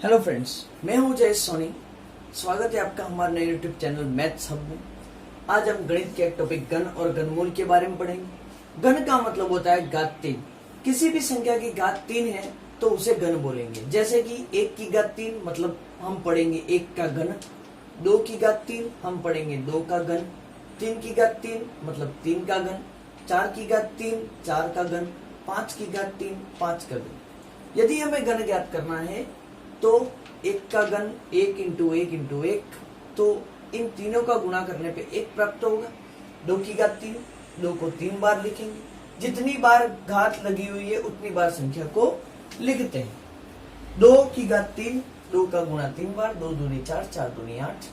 Hello friends, मैं हूं जय सोनी। स्वागत है आपका हमारे नए यूट्यूब चैनल मैथ्स हब में। आज हम गणित के एक टॉपिक घन और घनमूल के बारे में पढ़ेंगे। घन का मतलब होता है घात 3। किसी भी संख्या की घात 3 है तो उसे घन बोलेंगे। जैसे कि 1 की घात 3 मतलब हम पढ़ेंगे 1 का घन, 2 की घात 3 हम पढ़ेंगे 2 का घन, 3 की घात 3 मतलब 3 का घन, 4 की घात 3 4 का घन, 5 की घात 3 5 का घन। यदि हमें घन ज्ञात करना है तो 1 का घन 1 इंटू 1 इंटू 1, तो इन तीनों का गुणा करने पे 1 प्राप्त होगा। 2 की घात 3, 2 को 3 बार लिखेंगे। जितनी बार घात लगी हुई है उतनी बार संख्या को लिखते हैं। 2 की घात 3, 2 का गुणा 3 बार, 2 दूनी 4, 4 दूनी 8।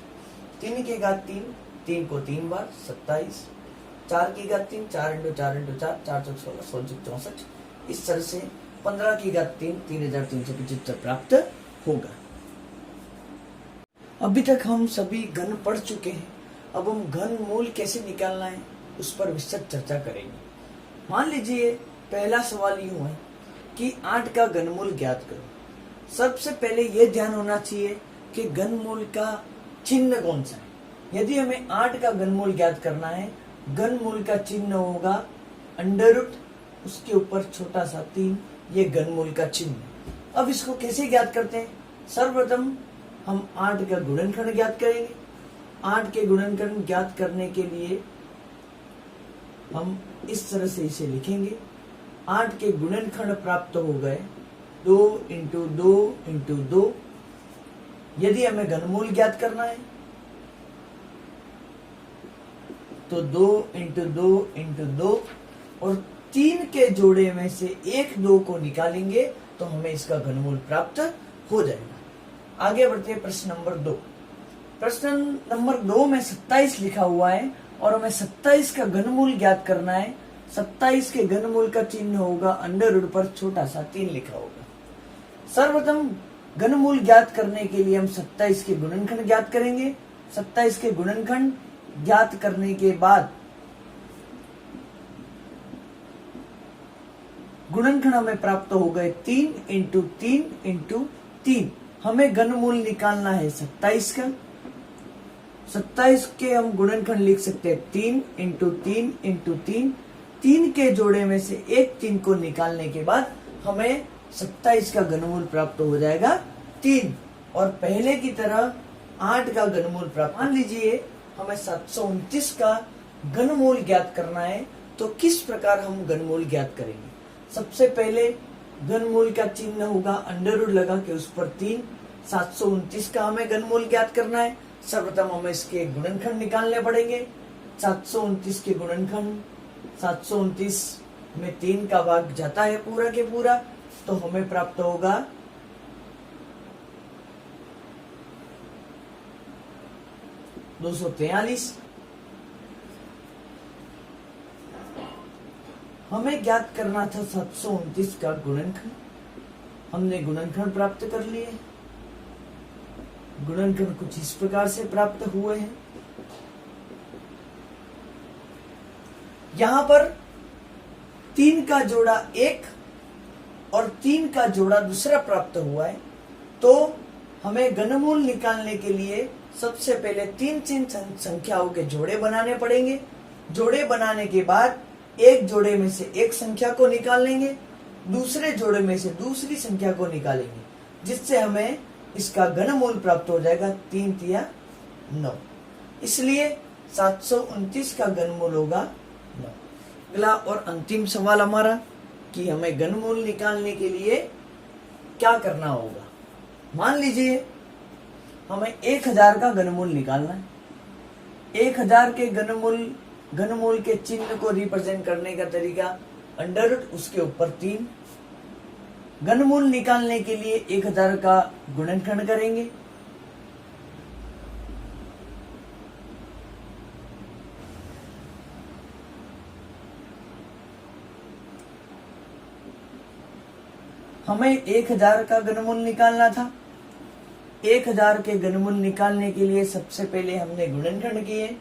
3 की घात 3, 3 को 3 बार 27। 4 की घात 3, 4 इंटू 4 इंटू 4, 4 चौक 16, 16 चौक 64। इस तरह से 15 की घात 3, 3375 प्राप्त होगा। अभी तक हम सभी घन पढ़ चुके हैं। अब हम घन मूल कैसे निकालना है उस पर विस्तृत चर्चा करेंगे। मान लीजिए पहला सवाल यूं है कि 8 का घनमूल ज्ञात करो। सबसे पहले यह ध्यान होना चाहिए कि घनमूल का चिन्ह कौन सा है। यदि हमें 8 का घनमूल ज्ञात करना है, घनमूल का चिन्ह होगा अंडर रूट, उसके ऊपर छोटा सा 3, ये घनमूल का चिन्ह है। अब इसको कैसे ज्ञात करते हैं? सर्वप्रथम हम 8 का गुणनखंड ज्ञात करेंगे। 8 के गुणनखंड ज्ञात करने के लिए हम इस तरह से इसे लिखेंगे। 8 के गुणनखंड प्राप्त हो गए 2 इंटू 2 इंटू 2। यदि हमें घनमूल ज्ञात करना है तो 2 इंटू 2 इंटू 2 और 3 के जोड़े में से 1 2 को निकालेंगे तो हमें इसका घनमूल प्राप्त हो जाएगा। आगे बढ़ते हैं प्रश्न नंबर 2। प्रश्न नंबर 2 में 27 लिखा हुआ है और हमें 27 का घनमूल ज्ञात करना है। 27 के घनमूल का चिन्ह होगा अंडर रूट पर छोटा सा 3 लिखा होगा। सर्वप्रथम घनमूल ज्ञात करने के लिए हम 27 के गुणनखंड ज्ञात करेंगे। 27 के गुणनखंड ज्ञात करने के बाद गुणनखंड हमें प्राप्त हो गए 3 इंटू 3 इंटू 3। हमें घनमूल निकालना है 27 का। 27 के हम गुणनखंड लिख सकते हैं 3 इंटू 3 इंटू 3। 3 के जोड़े में से एक 3 को निकालने के बाद हमें 27 का घनमूल प्राप्त हो जाएगा 3। और पहले की तरह 8 का घनमूल प्राप्त। मान लीजिए हमें 729 का घनमूल ज्ञात करना है, तो किस प्रकार हम घनमूल ज्ञात करेंगे? सबसे पहले घनमूल का चिन्ह होगा अंडर रूट लगा के उस पर 3। 729 का हमें घनमूल ज्ञात करना है। सर्वप्रथम हमें इसके गुणनखंड निकालने पड़ेंगे। 729 के गुणनखंड, 729 में 3 का भाग जाता है पूरा के पूरा, तो हमें प्राप्त होगा 243। हमें ज्ञात करना था 729 का गुणनखंड। हमने गुणनखंड प्राप्त कर लिए। गुणनखंड कुछ इस प्रकार से प्राप्त हुए हैं। यहां पर 3 का जोड़ा 1 और 3 का जोड़ा दूसरा प्राप्त हुआ है। तो हमें घनमूल निकालने के लिए सबसे पहले 3 संख्याओं के जोड़े बनाने पड़ेंगे। जोड़े बनाने के बाद एक जोड़े में से एक संख्या को निकाल लेंगे, दूसरे जोड़े में से दूसरी संख्या को निकालेंगे, जिससे हमें इसका घनमूल प्राप्त हो जाएगा 3 तिया 9। इसलिए 729 का घनमूल होगा 9। अगला और अंतिम सवाल हमारा कि हमें घनमूल निकालने के लिए क्या करना होगा। मान लीजिए हमें 1000 का घनमूल निकालना है। 1000 के घनमूल के चिन्ह को रिप्रेजेंट करने का तरीका अंडर रूट उसके ऊपर 3। घनमूल निकालने के लिए 1000 का गुणनखंड करेंगे। हमें 1000 का घनमूल निकालना था। 1000 के घनमूल निकालने के लिए सबसे पहले हमने गुणनखंड किए।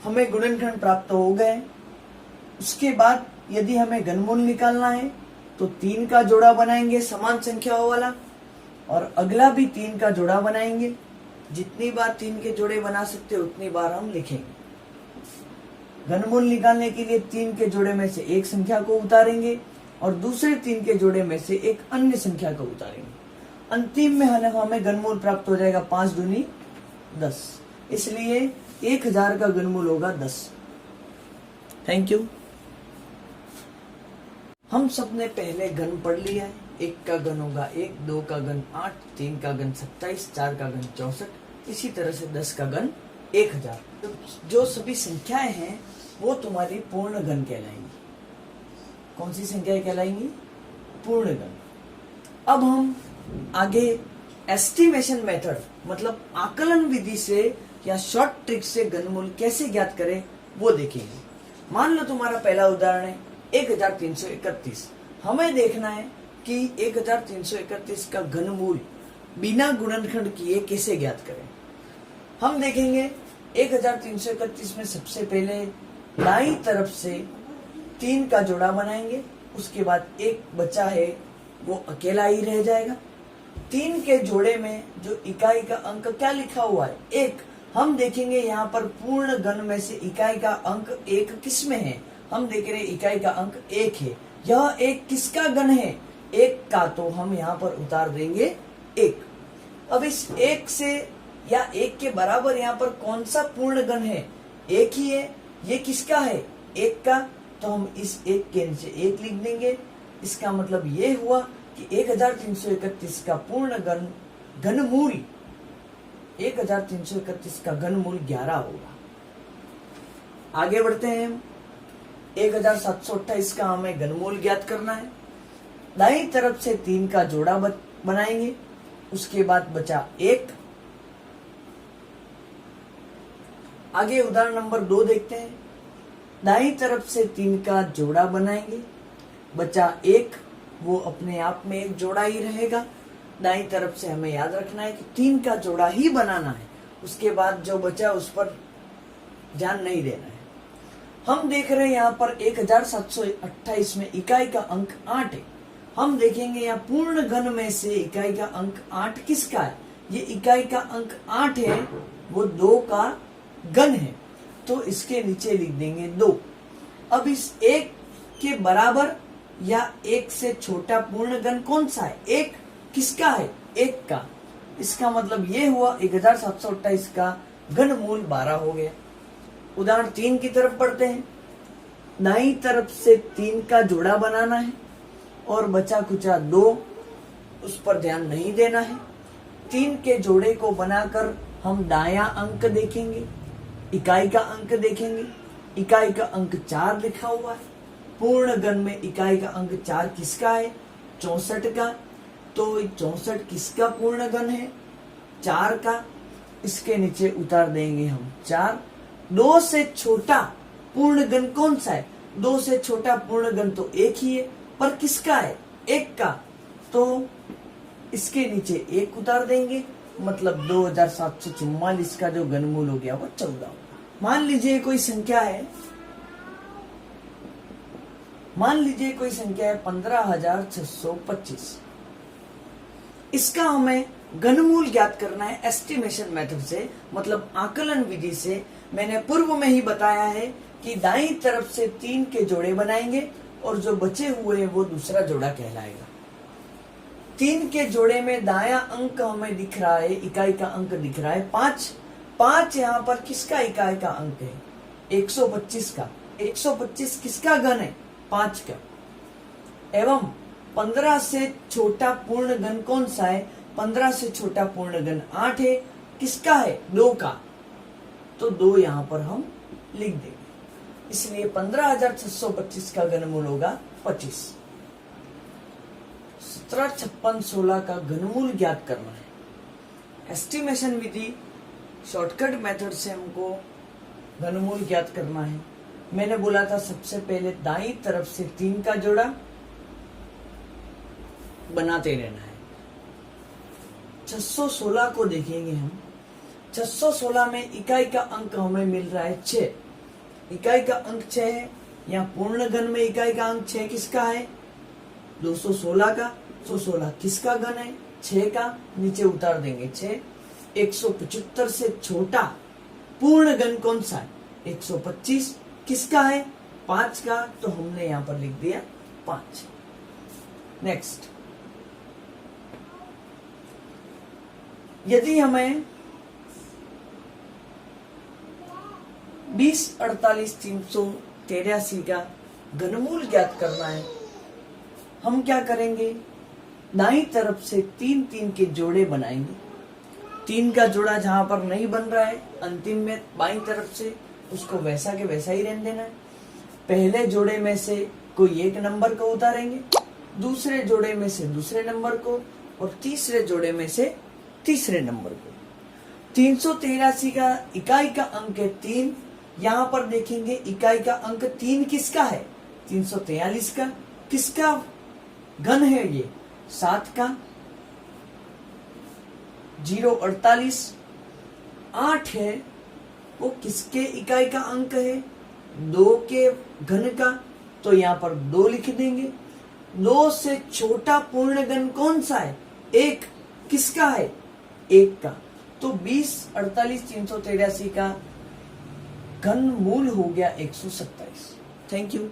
हमें गुणनखंड प्राप्त हो गए। उसके बाद यदि हमें घनमूल निकालना है तो 3 का जोड़ा बनाएंगे समान संख्याओं वाला, और अगला भी 3 का जोड़ा बनाएंगे। जितनी बार 3 के जोड़े बना सकते उतनी बार हम लिखेंगे। घनमूल निकालने के लिए 3 के जोड़े में से एक संख्या को उतारेंगे और दूसरे 3 के जोड़े में से एक अन्य संख्या को उतारेंगे। अंतिम में हमें घनमूल प्राप्त हो जाएगा 5 दूनी 10, इसलिए 1000 का घनमूल होगा 10। Thank you. हम सबने पहले घन पढ़ लिया है। 1 का घन होगा 1, 2 का घन 8, 3 का घन 27, 4 का घन 64, इसी तरह से 10 का घन 1000। तो जो सभी संख्याएं हैं वो तुम्हारी पूर्ण घन कहलाएंगी। कौन सी संख्याएं कहलाएंगी? पूर्ण घन। अब हम आगे एस्टिमेशन मेथड मतलब आकलन विधि से या शॉर्ट ट्रिक से घनमूल कैसे ज्ञात करें वो देखेंगे। मान लो तुम्हारा पहला उदाहरण है 1331। हमें देखना है कि 1331 का घनमूल बिना गुणनखंड किए कैसे ज्ञात करें। हम देखेंगे 1331 में सबसे पहले दाईं तरफ से 3 का जोड़ा बनाएंगे, उसके बाद एक बचा है वो अकेला ही रह जाएगा। 3 के जोड़े में जो इकाई का अंक क्या लिखा हुआ है? 1। हम देखेंगे यहाँ पर पूर्ण घन में से इकाई का अंक 1 किस में है? हम देख रहे हैं इकाई का अंक 1 है। यह 1 किसका घन है? 1 का, तो हम यहाँ पर उतार देंगे 1। अब इस 1 से या 1 के बराबर यहाँ पर कौन सा पूर्ण घन है? 1 ही है। ये किसका है? 1 का, तो हम इस 1 के नीचे 1 लिख देंगे। इसका मतलब ये हुआ कि 1331 का पूर्ण घनमूल 1331 का घनमूल 11 होगा। आगे बढ़ते हैं हम। 1728 का हमें घनमूल ज्ञात करना है। दाईं तरफ से 3 का जोड़ा बनाएंगे, उसके बाद बचा 1। आगे उदाहरण नंबर 2 देखते हैं। दाईं तरफ से 3 का जोड़ा बनाएंगे, बचा 1, वो अपने आप में एक जोड़ा ही रहेगा। दाईं तरफ से हमें याद रखना है कि 3 का जोड़ा ही बनाना है, उसके बाद जो बचा उस पर ध्यान नहीं देना है। हम देख रहे हैं यहाँ पर 1728 में इकाई का अंक 8 है। हम देखेंगे यहाँ पूर्ण घन में से इकाई का अंक 8 किसका है? ये इकाई का अंक 8 है, वो 2 का घन है, तो इसके नीचे लिख देंगे 2। अब इस 1 के बराबर या 1 से छोटा पूर्ण घन कौन सा है? 1 किसका है? 1 का। इसका मतलब ये हुआ 1728 का घनमूल 12 हो गया। उदाहरण 3 की तरफ बढ़ते हैं। दाईं तरफ से 3 का जोड़ा बनाना है और बचा कुचा 2, उस पर ध्यान नहीं देना है। 3 के जोड़े को बनाकर हम दायां अंक देखेंगे, इकाई का अंक देखेंगे। इकाई का अंक 4 लिखा हुआ है। पूर्ण घन में इकाई का अंक 4 किसका है? 64 का। तो 64 किसका पूर्ण घन है? 4 का। इसके नीचे उतार देंगे हम 4। 2 से छोटा पूर्ण घन कौन सा है? 2 से छोटा पूर्ण घन तो 1 ही है, पर किसका है? 1 का। तो इसके नीचे 1 उतार देंगे, मतलब 2744 का जो घनमूल हो गया वो 14 होगा। मान लीजिए कोई संख्या है 15,625। इसका हमें घनमूल ज्ञात करना है एस्टिमेशन मेथड से, मतलब आकलन विधि से। मैंने पूर्व में ही बताया है कि दाईं तरफ से 3 के जोड़े बनाएंगे और जो बचे हुए हैं वो दूसरा जोड़ा कहलाएगा। 3 के जोड़े में दायां अंक हमें दिख रहा है, इकाई का अंक दिख रहा है 5। 5 यहाँ पर किसका इकाई का अंक है? 125 का। 125 किसका घन है? 5 का। एवं 15 से छोटा पूर्ण घन कौन सा है? 15 से छोटा पूर्ण घन 8 है, किसका है? 2 का। तो 2 यहाँ पर हम लिख देंगे। इसलिए 15,625 का घनमूल होगा 25। 17, 56, 16 का घनमूल ज्ञात करना है। एस्टिमेशन विधि शॉर्टकट मेथड से हमको घनमूल ज्ञात करना है। मैंने बोला था सबसे पहले दाईं तरफ से 3 का जोड़ा बनाते रहना है। 616 को देखेंगे हम। 616 में इकाई का अंक हमें मिल रहा है 6। इकाई का अंक 6 है, यहाँ पूर्ण घन में इकाई का अंक 6 किसका है? 216 का। 116 किसका घन है? 6 का। नीचे उतार देंगे 6। 175 से छोटा पूर्ण घन कौन सा है? 125 किसका है? 5 का। तो हमने यहां पर लिख दिया 5। नेक्स्ट, यदि हमें 20, 48, 383 का घनमूल ज्ञात करना है, हम क्या करेंगे? दाईं तरफ से 3 के जोड़े बनाएंगे। 3 का जोड़ा जहां पर नहीं बन रहा है अंतिम में बाईं तरफ से, उसको वैसा के वैसा ही रहने देना है। पहले जोड़े में से कोई एक नंबर को उतारेंगे, दूसरे जोड़े में से दूसरे नंबर को, और तीसरे जोड़े में से तीसरे नंबर को। 383 का इकाई का अंक है 3। यहां पर देखेंगे इकाई का अंक 3 किसका है? 343 का। किसका घन है ये? 7 का। 0, 48, 8 है, वो किसके इकाई का अंक है? 2 के घन का। तो यहां पर 2 लिख देंगे। 2 से छोटा पूर्ण घन कौन सा है? 1 किसका है? 1 का। तो 20, 48, 383 का घन मूल हो गया 127। Thank you.